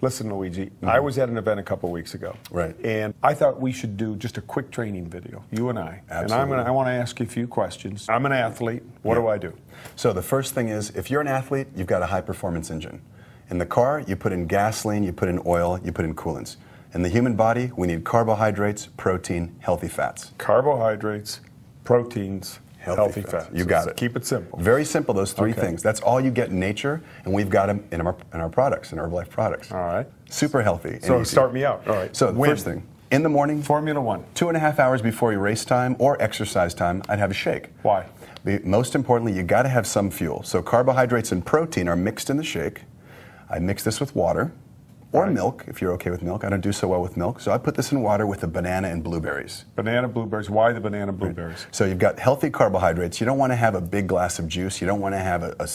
Listen, Luigi, I was at an event a couple weeks ago. Right. And I thought we should do just a quick training video, you and I. Absolutely. And I want to ask you a few questions. I'm an athlete. What do I do? So the first thing is, if you're an athlete, you've got a high-performance engine. In the car, you put in gasoline, you put in oil, you put in coolants. In the human body, we need carbohydrates, protein, healthy fats. Carbohydrates, proteins, healthy fats. You got it. Keep it simple. Very simple, those three things. That's all you get in nature, and we've got them in our products, in Herbalife products. All right. Super healthy. So start me out. All right. So the first thing, in the morning, Formula One. 2.5 hours before your race time or exercise time, I'd have a shake. Why? Most importantly, you got to have some fuel. So carbohydrates and protein are mixed in the shake. I mix this with water or milk, if you're okay with milk. I don't do so well with milk. So I put this in water with the banana and blueberries. Banana, blueberries. Why the banana, blueberries? Right. So you've got healthy carbohydrates. You don't want to have a big glass of juice. You don't want to have a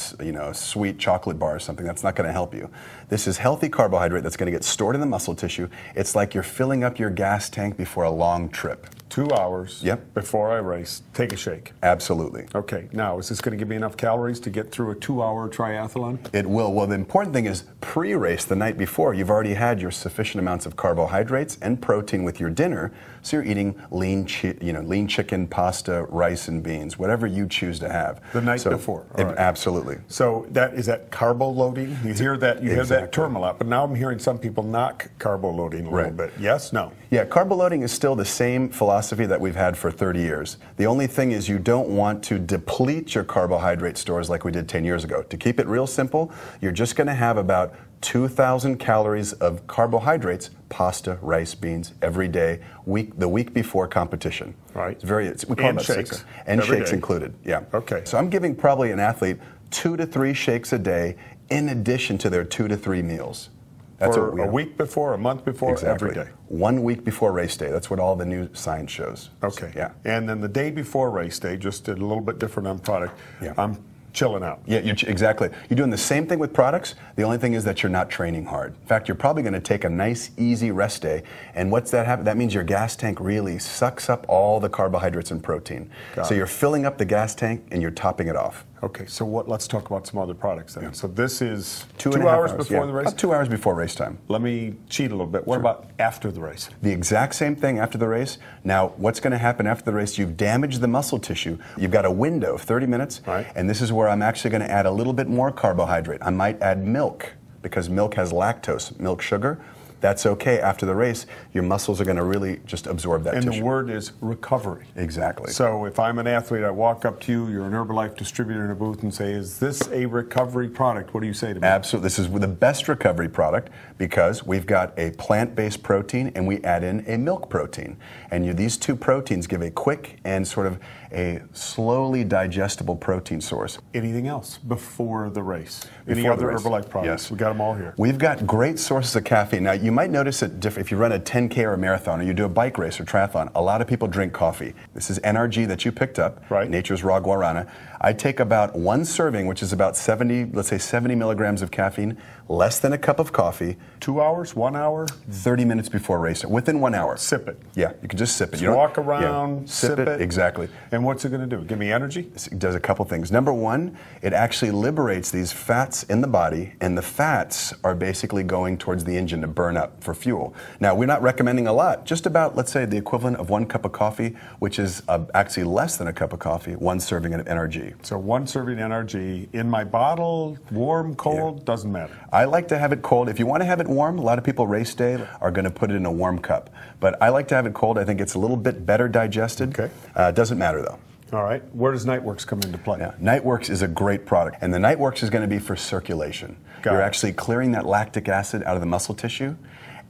sweet chocolate bar or something. That's not going to help you. This is healthy carbohydrate that's going to get stored in the muscle tissue. It's like you're filling up your gas tank before a long trip. 2 hours before I race, take a shake. Absolutely. Okay, now is this going to give me enough calories to get through a 2-hour triathlon? It will. Well, the important thing is pre-race, the night before, you've already had your sufficient amounts of carbohydrates and protein with your dinner, so you're eating lean chicken, pasta, rice, and beans, whatever you choose to have. The night before. All right. Absolutely. So is that carbo loading? You hear that hear that term a lot, but now I'm hearing some people knock carbo loading a little bit. Yes? No? Yeah, carbo loading is still the same philosophy that we've had for 30 years. The only thing is you don't want to deplete your carbohydrate stores like we did 10 years ago. To keep it real simple, you're just going to have about 2,000 calories of carbohydrates, pasta, rice, beans, every day, the week before competition. Right. We call them shakes. And shakes included, yeah. Okay. So I'm giving probably an athlete 2 to 3 shakes a day in addition to their 2 to 3 meals. That's for a week before, a month before, every day. 1 week before race day. That's what all the new science shows. Okay. Yeah. And then the day before race day, just a little bit different on product. Yeah. I'm chilling out. Yeah, exactly. You're doing the same thing with products. The only thing is that you're not training hard. In fact, you're probably going to take a nice, easy rest day. And what's that happen? That means your gas tank really sucks up all the carbohydrates and protein. So you're filling up the gas tank and you're topping it off. Okay, so let's talk about some other products then. Yeah. So this is 2.5 hours before the race? About 2 hours before race time. Let me cheat a little bit. What about after the race? The exact same thing after the race. Now, what's going to happen after the race? You've damaged the muscle tissue. You've got a window of 30 minutes, and this is where I'm actually going to add a little bit more carbohydrate. I might add milk, because milk has lactose, milk sugar. That's okay. After the race, your muscles are going to really just absorb that tissue. And the word is recovery. Exactly. So if I'm an athlete, I walk up to you, you're an Herbalife distributor in a booth, and say, is this a recovery product? What do you say to me? Absolutely. This is the best recovery product because we've got a plant-based protein and we add in a milk protein. And these two proteins give a quick and sort of a slowly digestible protein source. Anything else before the race? Any other Herbalife products? Yes. We got them all here. We've got great sources of caffeine. Now, you might notice that if you run a 10K or a marathon or you do a bike race or triathlon, a lot of people drink coffee. This is NRG that you picked up, Nature's Raw Guarana. I take about 1 serving, which is about 70 milligrams of caffeine, less than a cup of coffee. 2 hours, 1 hour? 30 minutes before race, within 1 hour. Sip it. Yeah, you can just sip it. Just walk around, sip it. Exactly. And what's it going to do? Give me energy? It does a couple things. Number one, it actually liberates these fats in the body, and the fats are basically going towards the engine to burn up for fuel. Now, we're not recommending a lot, just about, let's say, the equivalent of 1 cup of coffee, which is actually less than a cup of coffee, 1 serving of NRG. So 1 serving NRG in my bottle, warm, cold, doesn't matter. I like to have it cold. If you want to have it warm, a lot of people race day are going to put it in a warm cup. But I like to have it cold. I think it's a little bit better digested. Okay. Doesn't matter, though. All right. Where does Nightworks come into play? Yeah, Nightworks is a great product, and the Nightworks is going to be for circulation. You're actually clearing that lactic acid out of the muscle tissue,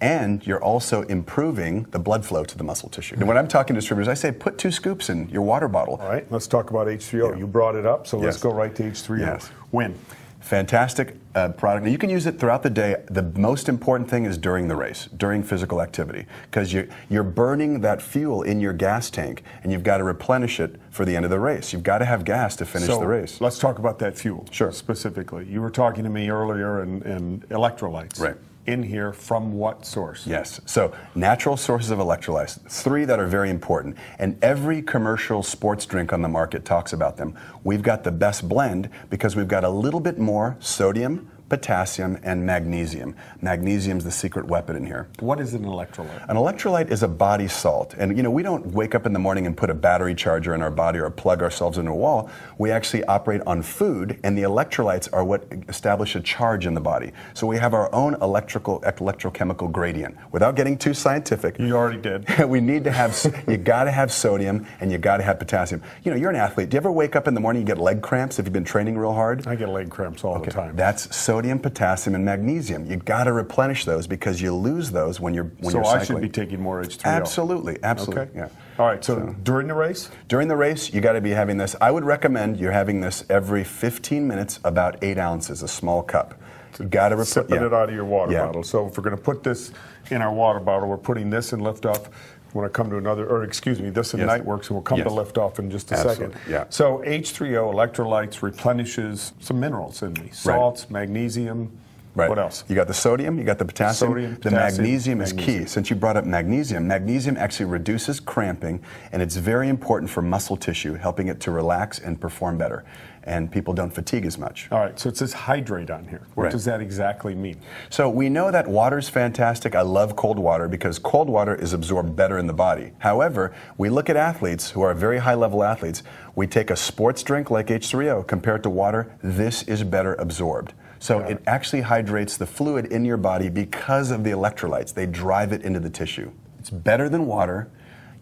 and you're also improving the blood flow to the muscle tissue. And when I'm talking to distributors, I say put 2 scoops in your water bottle. All right. Let's talk about H3O. You brought it up, so let's go right to H3O. Yes. When? Fantastic product. Now, you can use it throughout the day. The most important thing is during the race, during physical activity, because you're burning that fuel in your gas tank, and you've got to replenish it for the end of the race. You've got to have gas to finish the race. Let's talk about that fuel. Sure. Specifically. You were talking to me earlier and electrolytes. Right. In here from what source? Yes. So natural sources of electrolytes, 3 that are very important. And every commercial sports drink on the market talks about them. We've got the best blend because we've got a little bit more sodium, potassium, and magnesium. Magnesium's the secret weapon in here. What is an electrolyte? An electrolyte is a body salt. And you know, we don't wake up in the morning and put a battery charger in our body or plug ourselves into a wall. We actually operate on food, and the electrolytes are what establish a charge in the body. So we have our own electrochemical gradient. Without getting too scientific. You already did. We need to have, you gotta have sodium and you gotta have potassium. You know, you're an athlete. Do you ever wake up in the morning and get leg cramps if you've been training real hard? I get leg cramps all the time. That's sodium, potassium, and magnesium. You gotta replenish those because you lose those when you're cycling. So I should be taking more H3O. Absolutely, absolutely. Okay. Yeah. All right, so during the race? During the race, you gotta be having this. I would recommend you're having this every 15 minutes, about 8 ounces, a small cup. You got to sipping it out of your water bottle. So if we're going to put this in our water bottle, we're putting this in liftoff. When I come to another, or excuse me, this in Nightworks, and we'll come to liftoff in just a second. Yeah. So H3O, electrolytes, replenishes some minerals in me. Salts, magnesium. Right. What else? You got the sodium, you got the potassium. The magnesium is key. Since you brought up magnesium, magnesium actually reduces cramping, and it's very important for muscle tissue, helping it to relax and perform better. And people don't fatigue as much. All right, so it says hydrate on here. What does that exactly mean? So we know that water's fantastic. I love cold water because cold water is absorbed better in the body. However, we look at athletes who are very high-level athletes. We take a sports drink like H3O compared to water. This is better absorbed. So it actually hydrates the fluid in your body because of the electrolytes. They drive it into the tissue. It's better than water.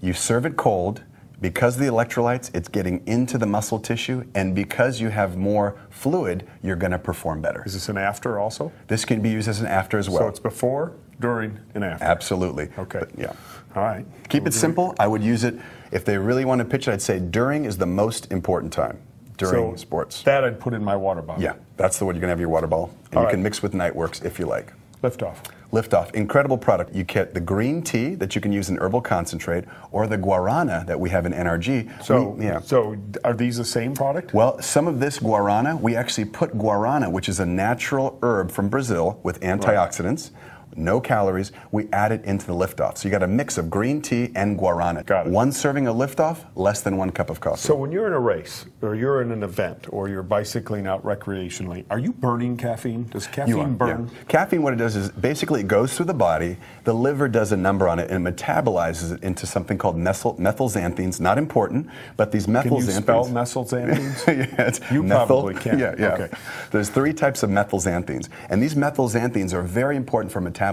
You serve it cold. Because of the electrolytes, it's getting into the muscle tissue, and because you have more fluid, you're going to perform better. Is this an after also? This can be used as an after as well. So it's before, during, and after? Absolutely. Okay. But, yeah. All right. Keep it simple. I would use it, if they really want to pitch it, I'd say during is the most important time. During sports. That I'd put in my water bottle. Yeah, that's the one you're going to have your water bottle. And you can mix with Nightworks if you like. Liftoff. Liftoff, incredible product. You get the green tea that you can use in herbal concentrate, or the guarana that we have in NRG. So are these the same product? Well, some of this guarana, we actually put guarana, which is a natural herb from Brazil with antioxidants. No calories. We add it into the Liftoff. So you got a mix of green tea and guarana. Got it. One serving of Liftoff, less than 1 cup of coffee. So when you're in a race, or you're in an event, or you're bicycling out recreationally, are you burning caffeine? Does caffeine burn? Yeah. Caffeine, what it does is basically it goes through the body, the liver does a number on it, and metabolizes it into something called methylxanthines. Not important, but these methylxanthines. Can you spell methylxanthines? It's you probably can. Yeah. Okay. There's 3 types of methylxanthines, and these methylxanthines are very important for metabolism.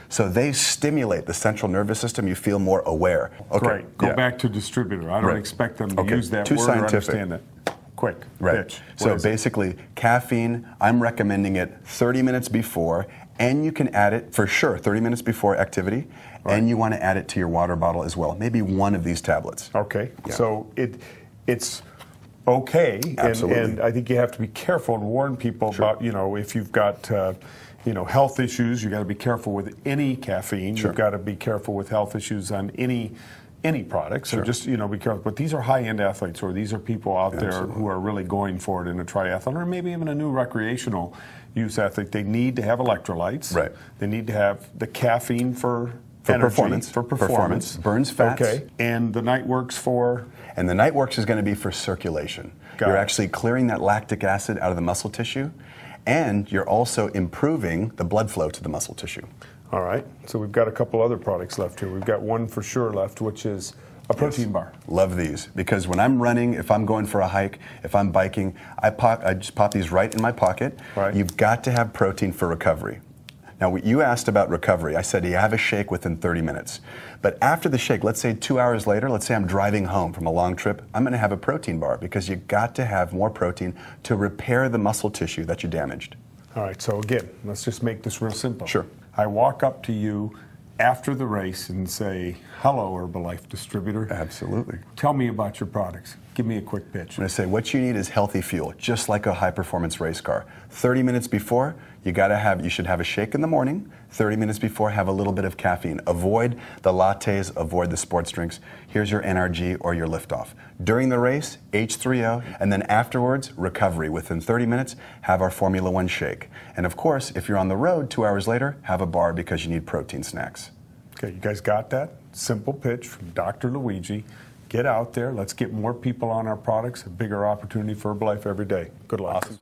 So they stimulate the central nervous system. You feel more aware. Okay. Great. Go back to distributor. I don't expect them to use that Too word scientific. or understand it. Quick. Pitch. So basically, caffeine, I'm recommending it 30 minutes before, and you can add it for sure 30 minutes before activity, and you want to add it to your water bottle as well. Maybe 1 of these tablets. Okay. Yeah. So it's okay, and I think you have to be careful and warn people about, you know, if you've got health issues, you got to be careful with any caffeine. You've got to be careful with health issues on any product. So just be careful. But these are high-end athletes, or these are people out there who are really going for it in a triathlon, or maybe even a new recreational use athlete. They need to have electrolytes. Right. They need to have the caffeine for energy, performance. Burns fats. Okay. And the Nightworks for? And the Nightworks is going to be for circulation. You're actually clearing that lactic acid out of the muscle tissue, and you're also improving the blood flow to the muscle tissue. All right. So we've got a couple other products left here. We've got one for sure left, which is a protein bar. Love these, because when I'm running, if I'm going for a hike, if I'm biking, I just pop these right in my pocket. Right. You've got to have protein for recovery. Now, you asked about recovery. I said you have a shake within 30 minutes. But after the shake, let's say 2 hours later, let's say I'm driving home from a long trip, I'm going to have a protein bar, because you got to have more protein to repair the muscle tissue that you damaged. All right, so again, let's just make this real simple. Sure. I walk up to you after the race and say, hello, Herbalife distributor. Absolutely. Tell me about your products. Give me a quick pitch. I'm going to say what you need is healthy fuel, just like a high-performance race car. 30 minutes before, you should have a shake in the morning. 30 minutes before, have a little bit of caffeine. Avoid the lattes, avoid the sports drinks. Here's your NRG or your Liftoff. During the race, H3O, and then afterwards, recovery. Within 30 minutes, have our Formula 1 shake. And of course, if you're on the road 2 hours later, have a bar, because you need protein snacks. Okay, you guys got that? Simple pitch from Dr. Luigi. Get out there. Let's get more people on our products. A bigger opportunity for Herbalife every day. Good luck. Awesome.